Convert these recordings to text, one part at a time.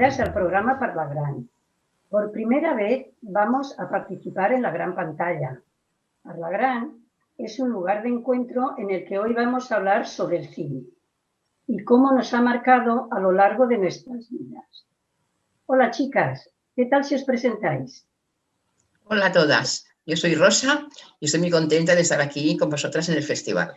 bienvenidas al programa Parlagran. Por primera vez vamos a participar en la gran pantalla. Parlagran es un lugar de encuentro en el que hoy vamos a hablar sobre el cine y cómo nos ha marcado a lo largo de nuestras vidas. Hola chicas, ¿qué tal si os presentáis? Hola a todas, yo soy Rosa y estoy muy contenta de estar aquí con vosotras en el festival.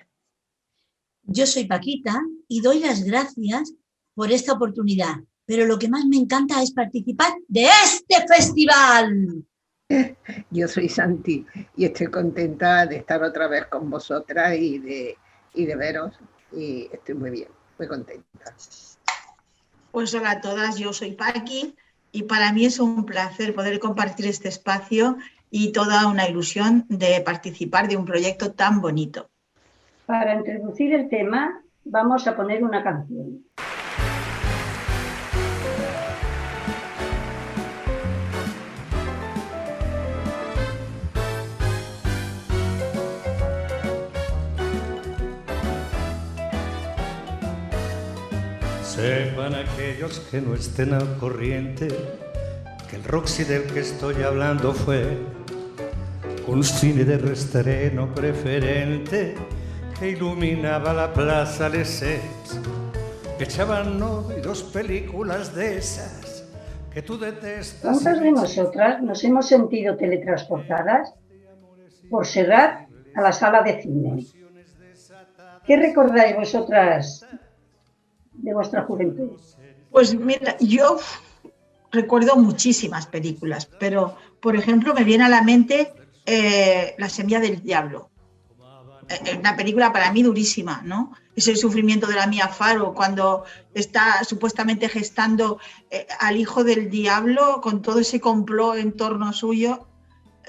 Yo soy Paquita y doy las gracias por esta oportunidad, pero lo que más me encanta es participar de este festival. Yo soy Santi y estoy contenta de estar otra vez con vosotras y de veros, y estoy muy bien, muy contenta. Pues hola a todas, yo soy Paqui y para mí es un placer poder compartir este espacio y toda una ilusión de participar de un proyecto tan bonito. Para introducir el tema, vamos a poner una canción. Sepan aquellos que no estén al corriente que el Roxy del que estoy hablando fue un cine de reestreno preferente que iluminaba la Plaza Lesseps. Echaban 9 y 2 películas de esas que tú detestas. ¿Cuántas de nosotras nos hemos sentido teletransportadas por Serrat a la sala de cine? ¿Qué recordáis vosotras de vuestra juventud? Pues mira, yo recuerdo muchísimas películas, pero por ejemplo me viene a la mente La semilla del diablo. Una película para mí durísima, ¿no? Ese sufrimiento de la Mia Farrow cuando está supuestamente gestando al hijo del diablo con todo ese complot en torno suyo.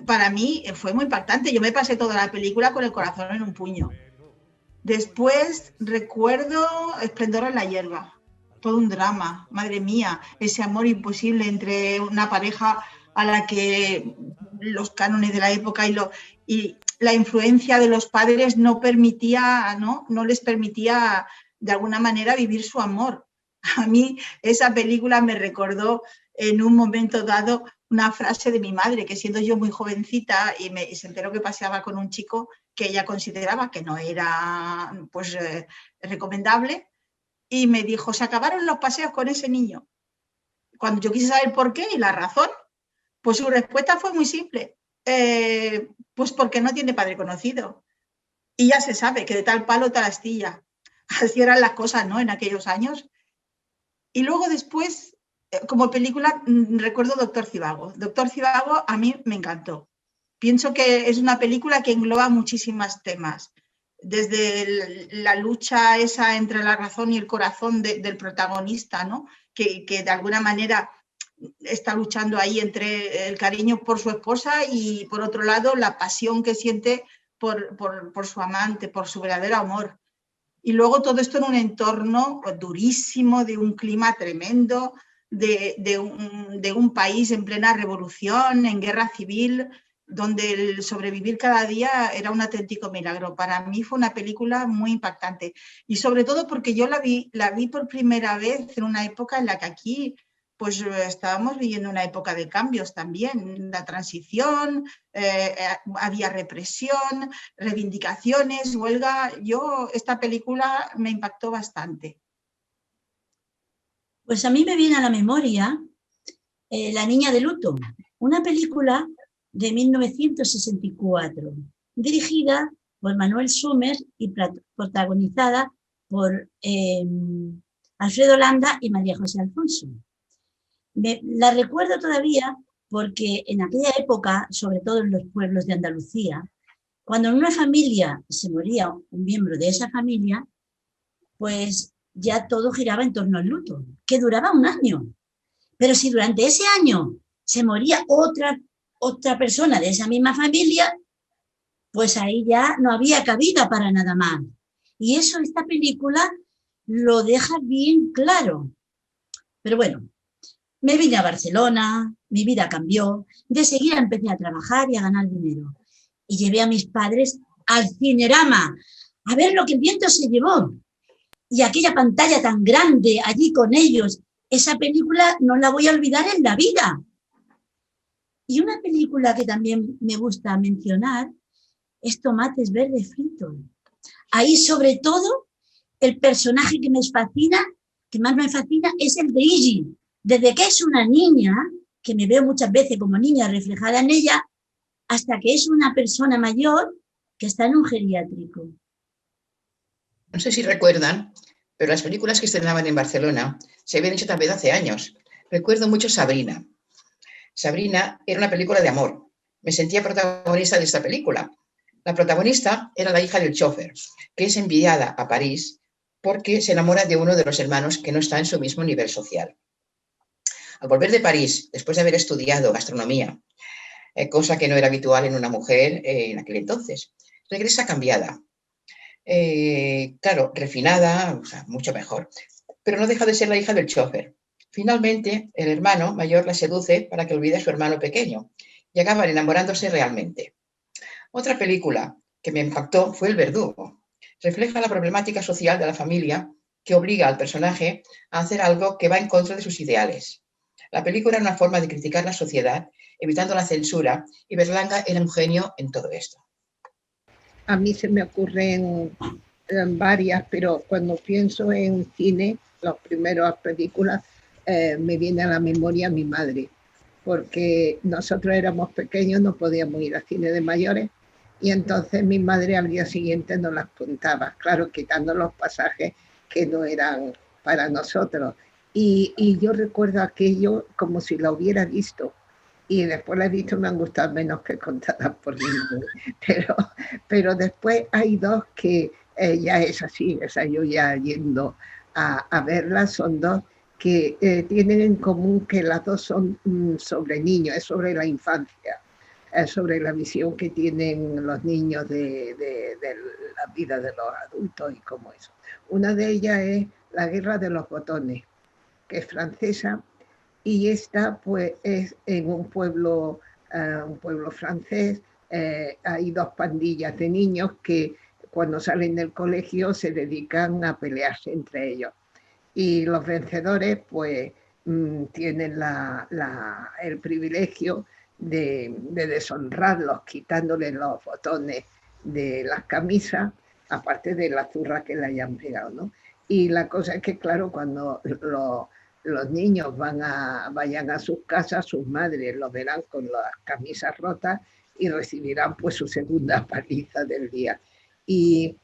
Para mí fue muy impactante. Yo me pasé toda la película con el corazón en un puño. Después recuerdo Esplendor en la hierba, todo un drama, madre mía, ese amor imposible entre una pareja a la que los cánones de la época y la influencia de los padres no les permitía de alguna manera vivir su amor. A mí esa película me recordó en un momento dado una frase de mi madre, que siendo yo muy jovencita y se enteró que paseaba con un chico que ella consideraba que no era recomendable, y me dijo, se acabaron los paseos con ese niño. Cuando yo quise saber por qué y la razón, pues su respuesta fue muy simple, pues porque no tiene padre conocido. Y ya se sabe que de tal palo tal astilla. Así eran las cosas, ¿no? En aquellos años. Y luego después, como película, recuerdo Doctor Zhivago. Doctor Zhivago a mí me encantó. Pienso que es una película que engloba muchísimos temas, desde la lucha esa entre la razón y el corazón del protagonista, ¿no? Que de alguna manera está luchando ahí entre el cariño por su esposa y, por otro lado, la pasión que siente por su amante, por su verdadero amor. Y luego todo esto en un entorno durísimo, de un clima tremendo, de un país en plena revolución, en guerra civil, donde el sobrevivir cada día era un auténtico milagro. Para mí fue una película muy impactante y sobre todo porque yo la vi por primera vez en una época en la que aquí pues estábamos viviendo una época de cambios también, la transición, había represión, reivindicaciones, huelga. Esta película me impactó bastante. Pues a mí me viene a la memoria La niña de luto, una película de 1964, dirigida por Manuel Summers y protagonizada por Alfredo Landa y María José Alfonso. La recuerdo todavía porque en aquella época, sobre todo en los pueblos de Andalucía, cuando en una familia se moría un miembro de esa familia, pues ya todo giraba en torno al luto, que duraba un año. Pero si durante ese año se moría otra persona de esa misma familia, pues ahí ya no había cabida para nada más. Y eso esta película lo deja bien claro. Pero bueno, me vine a Barcelona, mi vida cambió, de seguida empecé a trabajar y a ganar dinero. Y llevé a mis padres al Cinerama a ver lo que el viento se llevó. Y aquella pantalla tan grande allí con ellos esa película no la voy a olvidar en la vida. Y una película que también me gusta mencionar es Tomates Verdes Fritos. Ahí, sobre todo, el personaje que me fascina, que más me fascina, es el de Iggy. Desde que es una niña, que me veo muchas veces como niña reflejada en ella, hasta que es una persona mayor que está en un geriátrico. No sé si recuerdan, pero las películas que estrenaban en Barcelona se habían hecho también hace años. Recuerdo mucho Sabrina. Sabrina era una película de amor. Me sentía protagonista de esta película. La protagonista era la hija del chofer, que es enviada a París porque se enamora de uno de los hermanos que no está en su mismo nivel social. Al volver de París, después de haber estudiado gastronomía, cosa que no era habitual en una mujer en aquel entonces, regresa cambiada. Claro, refinada, o sea, mucho mejor, pero no deja de ser la hija del chofer. Finalmente, el hermano mayor la seduce para que olvide a su hermano pequeño y acaban enamorándose realmente. Otra película que me impactó fue El verdugo. Refleja la problemática social de la familia que obliga al personaje a hacer algo que va en contra de sus ideales. La película era una forma de criticar la sociedad, evitando la censura, y Berlanga era un genio en todo esto. A mí se me ocurren varias, pero cuando pienso en cine, las primeras películas, me viene a la memoria mi madre, porque nosotros éramos pequeños, no podíamos ir al cine de mayores, y entonces mi madre al día siguiente nos las contaba, claro, quitando los pasajes que no eran para nosotros. Y yo recuerdo aquello como si la hubiera visto, y después la he visto, me han gustado menos que contadas por mi madre, pero después hay dos que ya es así, o sea, yo ya yendo a verlas, son dos que tienen en común que las dos son sobre niños, es sobre la infancia, es sobre la visión que tienen los niños de la vida de los adultos y cómo eso. Una de ellas es La guerra de los botones, que es francesa, y esta pues es en un pueblo francés. Hay dos pandillas de niños que cuando salen del colegio se dedican a pelearse entre ellos. Y los vencedores pues tienen el privilegio de deshonrarlos, quitándoles los botones de las camisas, aparte de la zurra que le hayan pegado, ¿no? Y la cosa es que, claro, cuando los niños vayan a sus casas, sus madres los verán con las camisas rotas y recibirán pues su segunda paliza del día. Y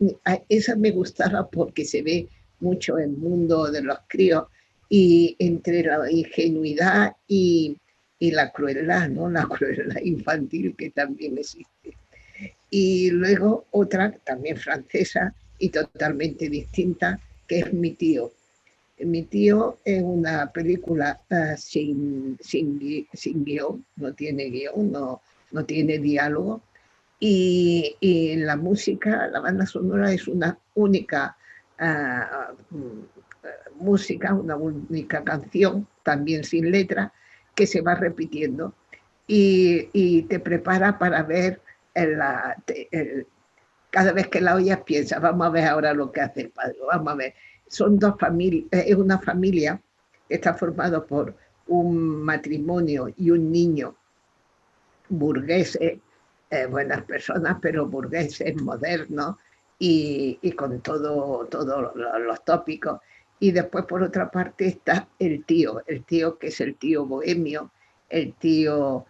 esa me gustaba porque se ve mucho el mundo de los críos y entre la ingenuidad y la crueldad, ¿no? La crueldad infantil que también existe. Y luego otra, también francesa y totalmente distinta, que es Mi tío. Mi tío es una película sin guión, no tiene guión, no tiene diálogo, y la música, la banda sonora es una única música, una única canción, también sin letra, que se va repitiendo y te prepara para ver cada vez que la oyes piensas, vamos a ver ahora lo que hace el padre, vamos a ver. Son dos familias, es una familia que está formada por un matrimonio y un niño burgueses, buenas personas, pero burgueses modernos y con todos los tópicos. Y después, por otra parte, está el tío que es el tío bohemio, el tío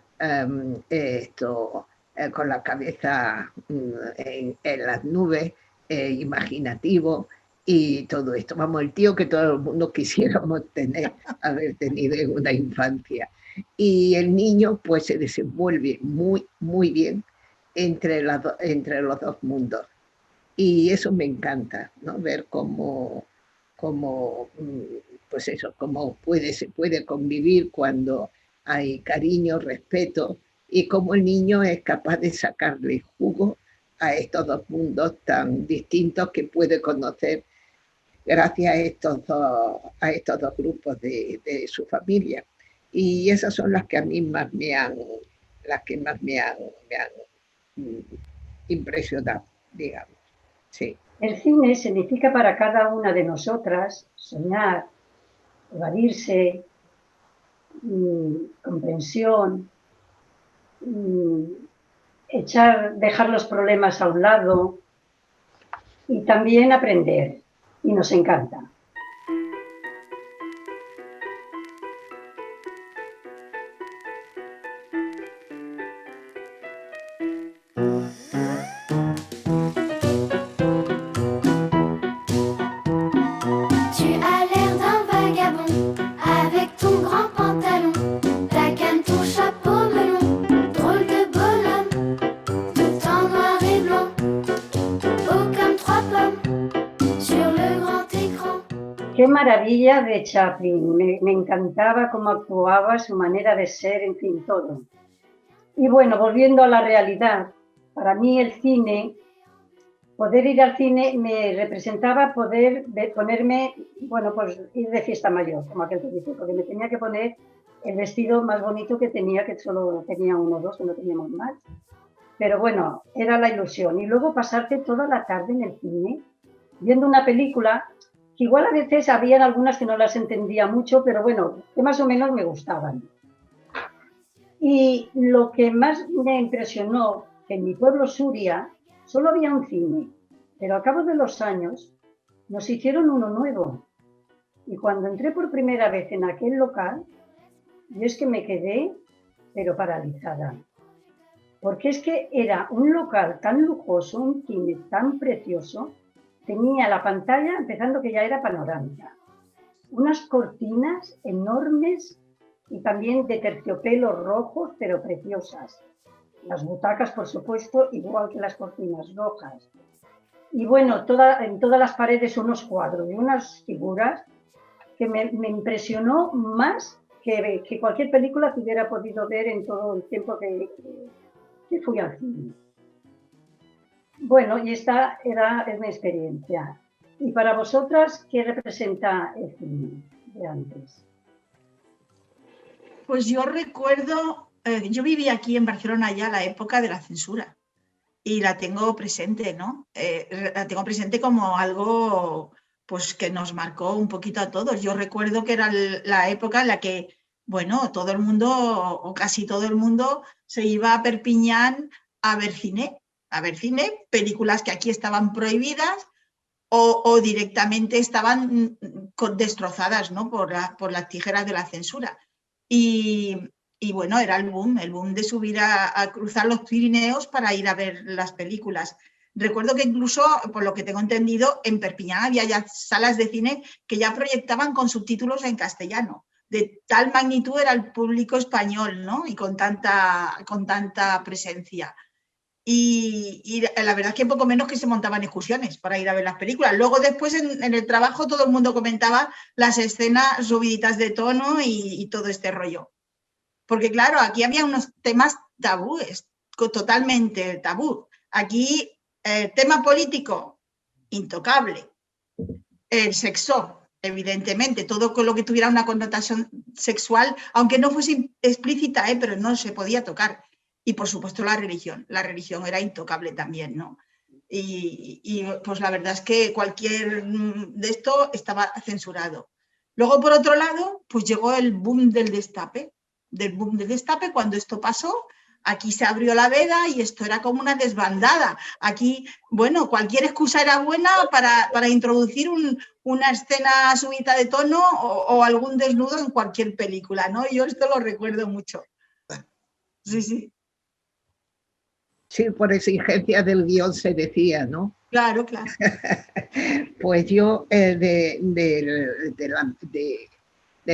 con la cabeza en las nubes, imaginativo y todo esto. Vamos, el tío que todo el mundo quisiéramos haber tenido en una infancia. Y el niño pues se desenvuelve muy, muy bien entre los dos mundos. Y eso me encanta, ¿no? Ver cómo pues eso, cómo se puede convivir cuando hay cariño, respeto, y cómo el niño es capaz de sacarle jugo a estos dos mundos tan distintos que puede conocer gracias a estos dos grupos de su familia. Y esas son las que a mí más me han impresionado, digamos. Sí. El cine significa para cada una de nosotras soñar, evadirse, comprensión, dejar los problemas a un lado y también aprender. Y nos encanta. Qué maravilla de Chaplin, me encantaba cómo actuaba, su manera de ser, en fin, todo. Y bueno, volviendo a la realidad, para mí el cine, poder ir al cine me representaba poder ponerme, bueno, pues ir de fiesta mayor, como aquel que dice, porque me tenía que poner el vestido más bonito que tenía, que solo tenía uno o dos, que no teníamos más. Pero bueno, era la ilusión. Y luego pasarte toda la tarde en el cine, viendo una película que igual a veces habían algunas que no las entendía mucho, pero bueno, que más o menos me gustaban. Y lo que más me impresionó, que en mi pueblo Suria solo había un cine, pero a cabo de los años nos hicieron uno nuevo. Y cuando entré por primera vez en aquel local, yo es que me quedé, pero paralizada. Porque es que era un local tan lujoso, un cine tan precioso. Tenía la pantalla, empezando que ya era panorámica, unas cortinas enormes y también de terciopelo rojos, pero preciosas. Las butacas, por supuesto, igual que las cortinas rojas. Y bueno, en todas las paredes unos cuadros y unas figuras que me impresionó más que cualquier película que hubiera podido ver en todo el tiempo que fui al cine. Bueno, y esta es mi experiencia. Y para vosotras, ¿qué representa el cine de antes? Pues yo recuerdo, yo viví aquí en Barcelona ya la época de la censura y la tengo presente, ¿no? La tengo presente como algo pues, que nos marcó un poquito a todos. Yo recuerdo que era la época en la que, bueno, todo el mundo, o casi todo el mundo, se iba a Perpiñán a ver cine, películas que aquí estaban prohibidas o directamente estaban destrozadas, ¿no? por las tijeras de la censura. Y bueno, era el boom de subir a cruzar los Pirineos para ir a ver las películas. Recuerdo que incluso, por lo que tengo entendido, en Perpiñán había ya salas de cine que ya proyectaban con subtítulos en castellano. De tal magnitud era el público español, ¿no? Y con tanta presencia. Y la verdad es que poco menos que se montaban excursiones para ir a ver las películas. Luego después en el trabajo todo el mundo comentaba las escenas subiditas de tono y todo este rollo. Porque claro, aquí había unos temas tabúes, totalmente tabú. Aquí tema político, intocable. El sexo, evidentemente, todo con lo que tuviera una connotación sexual, aunque no fuese explícita, pero no se podía tocar. Y por supuesto la religión era intocable también, ¿no? Y pues la verdad es que cualquier de esto estaba censurado. Luego, por otro lado, pues llegó el boom del destape, cuando esto pasó, aquí se abrió la veda y esto era como una desbandada. Aquí, bueno, cualquier excusa era buena para introducir una escena subida de tono o algún desnudo en cualquier película, ¿no? Yo esto lo recuerdo mucho. Sí, sí. Sí, por exigencia del guión se decía, ¿no? Claro, claro. Pues yo del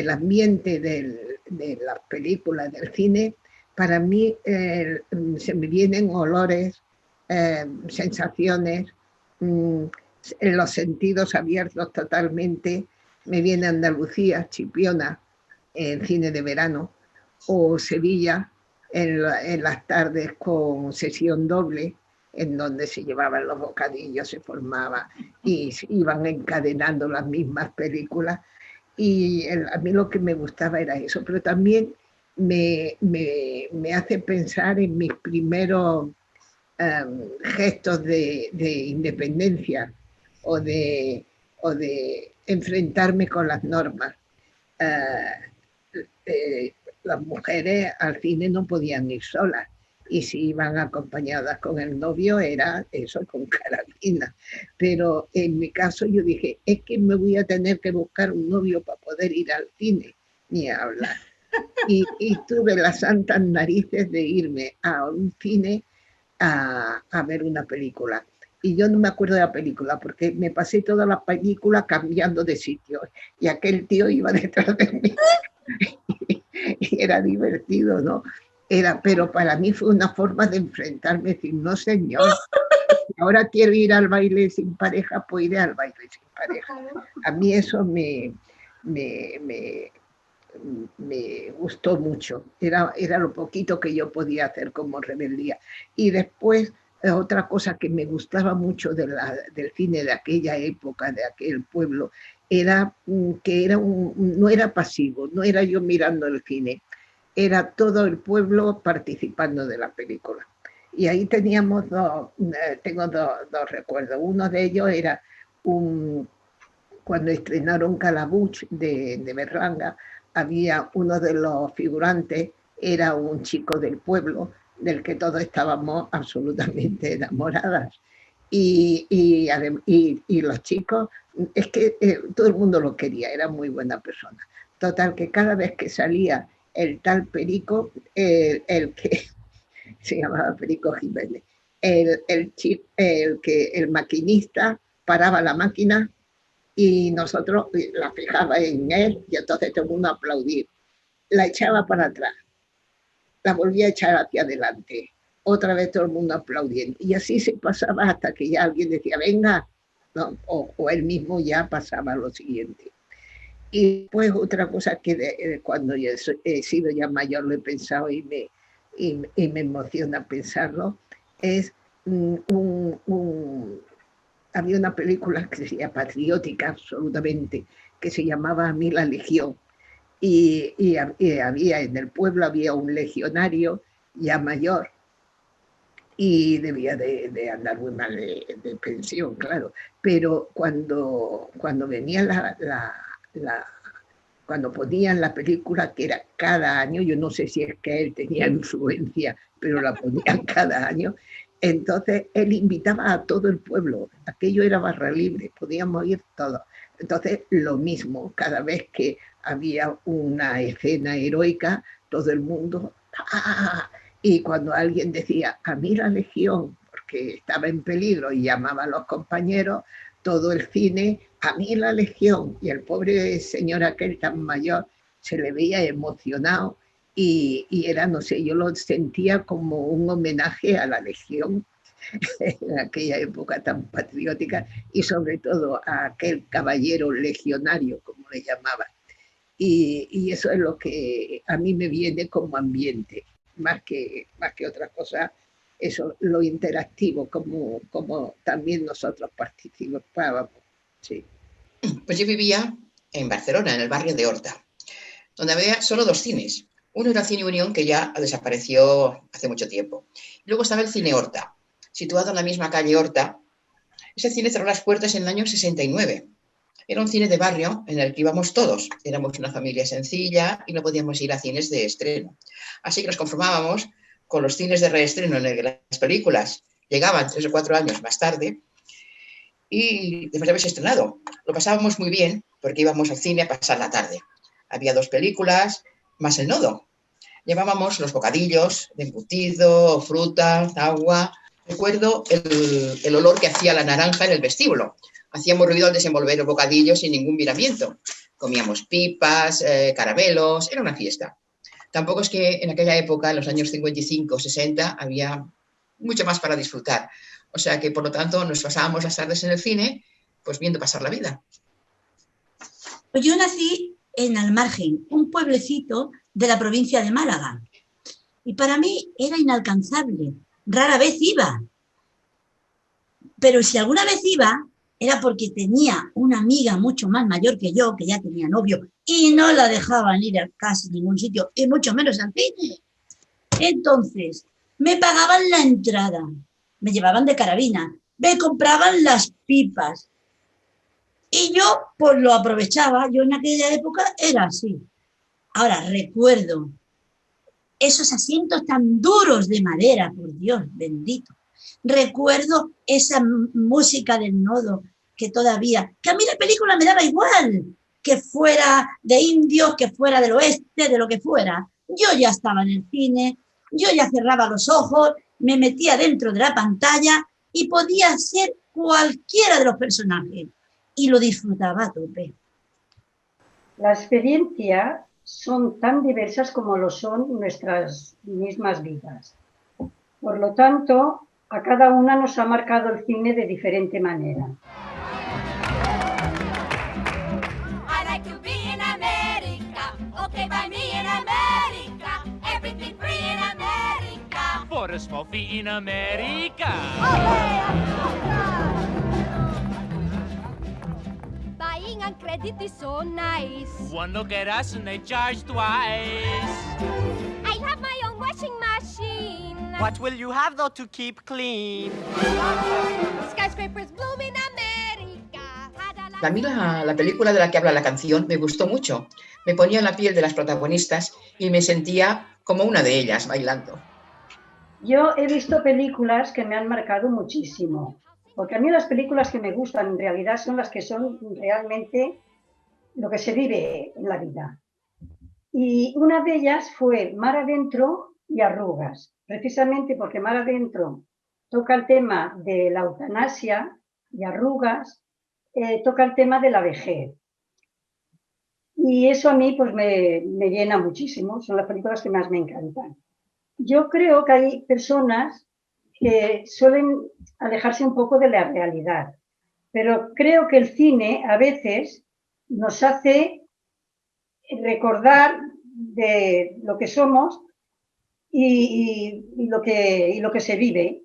ambiente de las películas, del cine, para mí se me vienen olores, sensaciones, en los sentidos abiertos totalmente. Me viene Andalucía, Chipiona, en cine de verano, o Sevilla, en las tardes con sesión doble, en donde se llevaban los bocadillos, se formaba y iban encadenando las mismas películas. Y a mí lo que me gustaba era eso, pero también me hace pensar en mis primeros gestos de independencia o de enfrentarme con las normas. las mujeres al cine no podían ir solas, y si iban acompañadas con el novio era eso, con carabina. Pero en mi caso yo dije, es que me voy a tener que buscar un novio para poder ir al cine, ni a hablar. Y tuve las santas narices de irme a un cine a ver una película. Y yo no me acuerdo de la película porque me pasé toda la película cambiando de sitio y aquel tío iba detrás de mí. Y era divertido, ¿no? Pero para mí fue una forma de enfrentarme, decir, no señor, ahora quiero ir al baile sin pareja, pues iré al baile sin pareja. A mí eso me gustó mucho, era lo poquito que yo podía hacer como rebeldía. Y después, otra cosa que me gustaba mucho del cine de aquella época, de aquel pueblo, era que no era pasivo, no era yo mirando el cine, era todo el pueblo participando de la película. Y ahí teníamos tengo dos recuerdos. Uno de ellos era cuando estrenaron Calabuch de Berlanga, había uno de los figurantes, era un chico del pueblo, del que todos estábamos absolutamente enamoradas. Y los chicos, es que todo el mundo lo quería, era muy buena persona. Total, que cada vez que salía el tal Perico, el que se llamaba Perico Jiménez, el maquinista paraba la máquina y nosotros la fijaba en él y entonces todo el mundo aplaudía. La echaba para atrás, la volvía a echar hacia adelante, otra vez todo el mundo aplaudiendo. Y así se pasaba hasta que ya alguien decía, venga, ¿no? O él mismo ya pasaba a lo siguiente. Y pues otra cosa que cuando yo he sido ya mayor lo he pensado y me emociona pensarlo, es había una película que sería patriótica absolutamente, que se llamaba A mí la Legión, y había en el pueblo había un legionario ya mayor y debía de andar muy mal de pensión, claro, pero cuando venía cuando ponían la película, que era cada año, yo no sé si es que él tenía influencia, pero la ponían cada año, entonces él invitaba a todo el pueblo, aquello era barra libre, podíamos ir todos. Entonces lo mismo, cada vez que había una escena heroica, todo el mundo, ¡ah! Y cuando alguien decía, a mí la Legión, porque estaba en peligro y llamaba a los compañeros, todo el cine, a mí la Legión, y el pobre señor aquel tan mayor se le veía emocionado y era, no sé, yo lo sentía como un homenaje a la Legión en aquella época tan patriótica y sobre todo a aquel caballero legionario, como le llamaban. Y eso es lo que a mí me viene como ambiente, más que otra cosa, eso, lo interactivo, como también nosotros participábamos. Sí. Pues yo vivía en Barcelona, en el barrio de Horta, donde había solo dos cines. Uno era el Cine Unión, que ya desapareció hace mucho tiempo. Y luego estaba el Cine Horta, situado en la misma calle Horta. Ese cine cerró las puertas en el año 69. Era un cine de barrio en el que íbamos todos. Éramos una familia sencilla y no podíamos ir a cines de estreno. Así que nos conformábamos con los cines de reestreno en el que las películas llegaban 3 o 4 años más tarde y después de haberse estrenado. Lo pasábamos muy bien porque íbamos al cine a pasar la tarde. Había 2 películas más el nodo. Llevábamos los bocadillos de embutido, fruta, agua. Recuerdo el olor que hacía la naranja en el vestíbulo. Hacíamos ruido al desenvolver el bocadillo sin ningún miramiento. Comíamos pipas, caramelos, era una fiesta. Tampoco es que en aquella época, en los años 55, 60, había mucho más para disfrutar. O sea que, por lo tanto, nos pasábamos las tardes en el cine, pues viendo pasar la vida. Pues yo nací en Almargen, un pueblecito de la provincia de Málaga. Y para mí era inalcanzable. Rara vez iba. Pero si alguna vez iba, era porque tenía una amiga mucho más mayor que yo, que ya tenía novio, y no la dejaban ir a casi ningún sitio, y mucho menos al cine. Entonces, me pagaban la entrada, me llevaban de carabina, me compraban las pipas, Y yo pues lo aprovechaba, yo en aquella época era así. Ahora recuerdo esos asientos tan duros de madera, por Dios bendito. Recuerdo esa música del nodo que todavía, que a mí la película me daba igual, que fuera de indios, que fuera del oeste, de lo que fuera. Yo ya estaba en el cine, yo ya cerraba los ojos, me metía dentro de la pantalla y podía ser cualquiera de los personajes y lo disfrutaba a tope. La experiencia son tan diversas como lo son nuestras mismas vidas. Por lo tanto, a cada una nos ha marcado el cine de diferente manera. For a small fee in America. Buying on credit is so nice. One look at us and they charge twice. I have my own washing machine. What will you have though to keep clean? Skyscrapers bloom in America. A mí la película de la que habla la canción me gustó mucho. Me ponía en la piel de las protagonistas y me sentía como una de ellas bailando. Yo he visto películas que me han marcado muchísimo, porque a mí las películas que me gustan en realidad son las que son realmente lo que se vive en la vida. Y una de ellas fue Mar Adentro y Arrugas, precisamente porque Mar Adentro toca el tema de la eutanasia y Arrugas toca el tema de la vejez. Y eso a mí pues me llena muchísimo, son las películas que más me encantan. Yo creo que hay personas que suelen alejarse un poco de la realidad, pero creo que el cine a veces nos hace recordar de lo que somos y lo que se vive.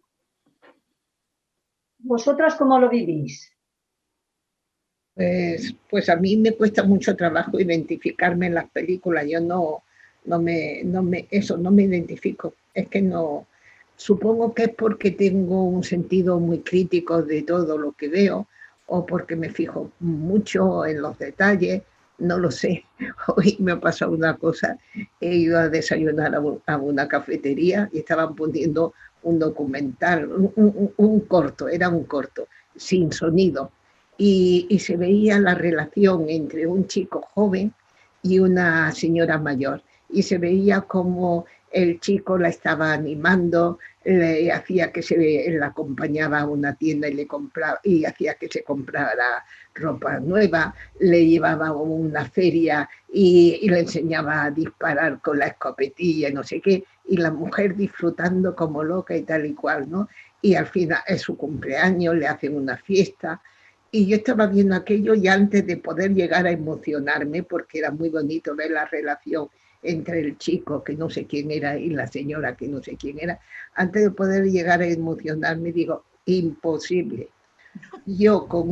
¿Vosotras cómo lo vivís? Pues a mí me cuesta mucho trabajo identificarme en las películas. Yo no me identifico. Es que no, supongo que es porque tengo un sentido muy crítico de todo lo que veo o porque me fijo mucho en los detalles, no lo sé. Hoy me ha pasado una cosa, he ido a desayunar a una cafetería y estaban poniendo un documental, un corto, era un corto, sin sonido, y se veía la relación entre un chico joven y una señora mayor. Y se veía como el chico la estaba animando, le hacía que la acompañaba a una tienda y le compraba y hacía que se comprara ropa nueva, le llevaba a una feria y le enseñaba a disparar con la escopetilla y no sé qué, y la mujer disfrutando como loca y tal y cual, ¿no? Y al final es su cumpleaños, le hacen una fiesta. Y yo estaba viendo aquello y antes de poder llegar a emocionarme, porque era muy bonito ver la relación entre el chico, que no sé quién era, y la señora, que no sé quién era, antes de poder llegar a emocionarme, digo, imposible. Yo con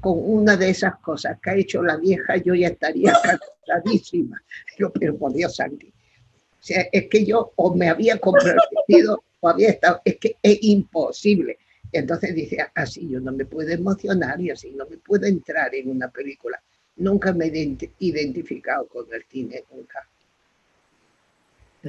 una de esas cosas que ha hecho la vieja, yo ya estaría cansadísima. Yo, pero por Dios santo. O sea, es que yo o me había comprado el vestido o había estado, es que es imposible. Y entonces dice, así yo no me puedo emocionar y así no me puedo entrar en una película. Nunca me he identificado con el cine, nunca.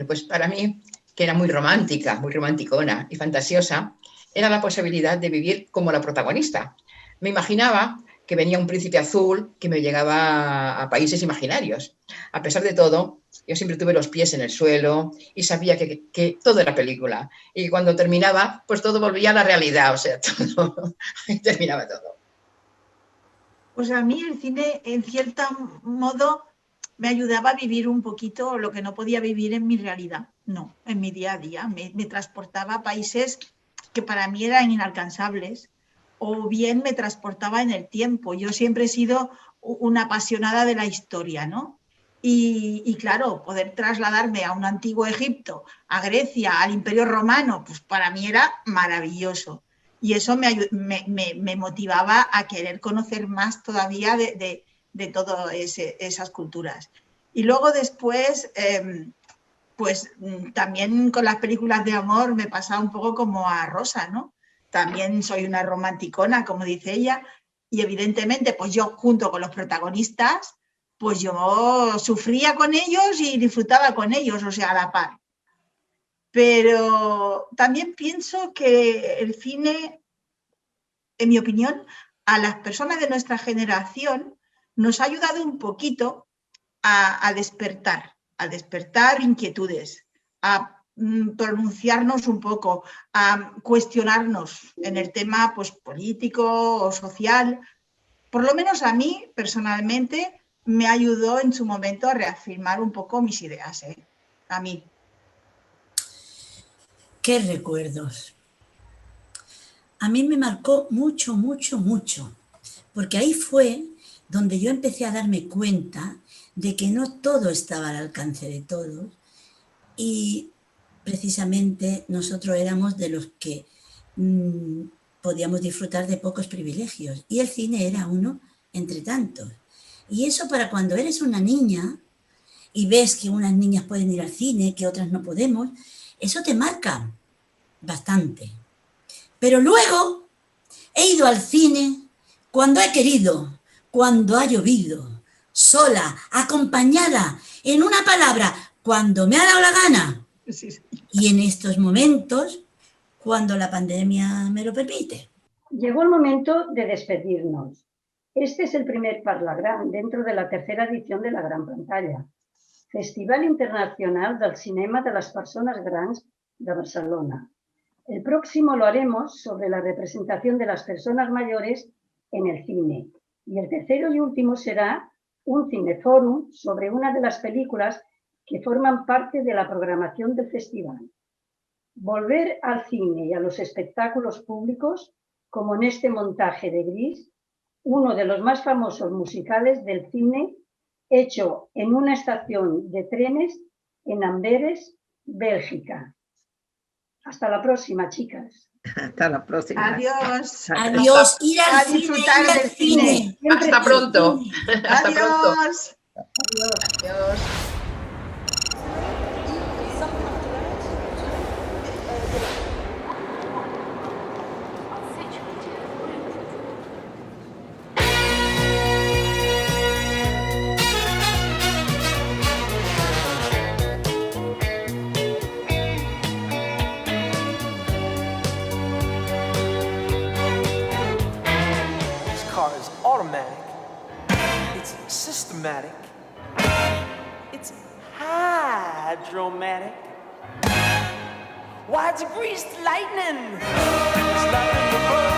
Pues para mí, que era muy romántica, muy romanticona y fantasiosa, era la posibilidad de vivir como la protagonista. Me imaginaba que venía un príncipe azul que me llegaba a países imaginarios. A pesar de todo, yo siempre tuve los pies en el suelo y sabía que todo era película. Y cuando terminaba, pues todo volvía a la realidad, o sea, todo, terminaba todo. Pues a mí el cine, en cierto modo, me ayudaba a vivir un poquito lo que no podía vivir en mi realidad, no, en mi día a día. Me transportaba a países que para mí eran inalcanzables, o bien me transportaba en el tiempo. Yo siempre he sido una apasionada de la historia, ¿no? Y claro, poder trasladarme a un antiguo Egipto, a Grecia, al Imperio Romano, pues para mí era maravilloso. Y eso me motivaba a querer conocer más todavía de todas esas culturas. Y luego después, pues también con las películas de amor me pasaba un poco como a Rosa, ¿no? También soy una romanticona, como dice ella, Y evidentemente, pues yo junto con los protagonistas, pues yo sufría con ellos y disfrutaba con ellos, o sea, a la par. Pero también pienso que el cine, en mi opinión, a las personas de nuestra generación nos ha ayudado un poquito a despertar inquietudes, a pronunciarnos un poco, a cuestionarnos en el tema pues, político o social. Por lo menos a mí, personalmente, me ayudó en su momento a reafirmar un poco mis ideas, a mí. ¡Qué recuerdos! A mí me marcó mucho, mucho, mucho, porque ahí fue donde yo empecé a darme cuenta de que no todo estaba al alcance de todos y precisamente nosotros éramos de los que podíamos disfrutar de pocos privilegios y el cine era uno entre tantos. Y eso para cuando eres una niña y ves que unas niñas pueden ir al cine, que otras no podemos, eso te marca bastante. Pero luego he ido al cine cuando he querido, cuando ha llovido, sola, acompañada, en una palabra, cuando me ha dado la gana. Sí. Y en estos momentos, cuando la pandemia me lo permite. Llegó el momento de despedirnos. Este es el primer Parlagram dentro de la tercera edición de la Gran Pantalla, Festival Internacional del Cinema de las Personas Grans de Barcelona. El próximo lo haremos sobre la representación de las personas mayores en el cine. Y el tercero y último será un cineforum sobre una de las películas que forman parte de la programación del festival. Volver al cine y a los espectáculos públicos, como en este montaje de Gris, uno de los más famosos musicales del cine, hecho en una estación de trenes en Amberes, Bélgica. Hasta la próxima, chicas. Hasta la próxima. Adiós. Adiós. Ir al A cine, disfrutar ir al del cine. Hasta pronto. Hasta pronto. Adiós. Adiós. It's systematic. It's hydromatic. Why, it's greased lightning. It's lightning the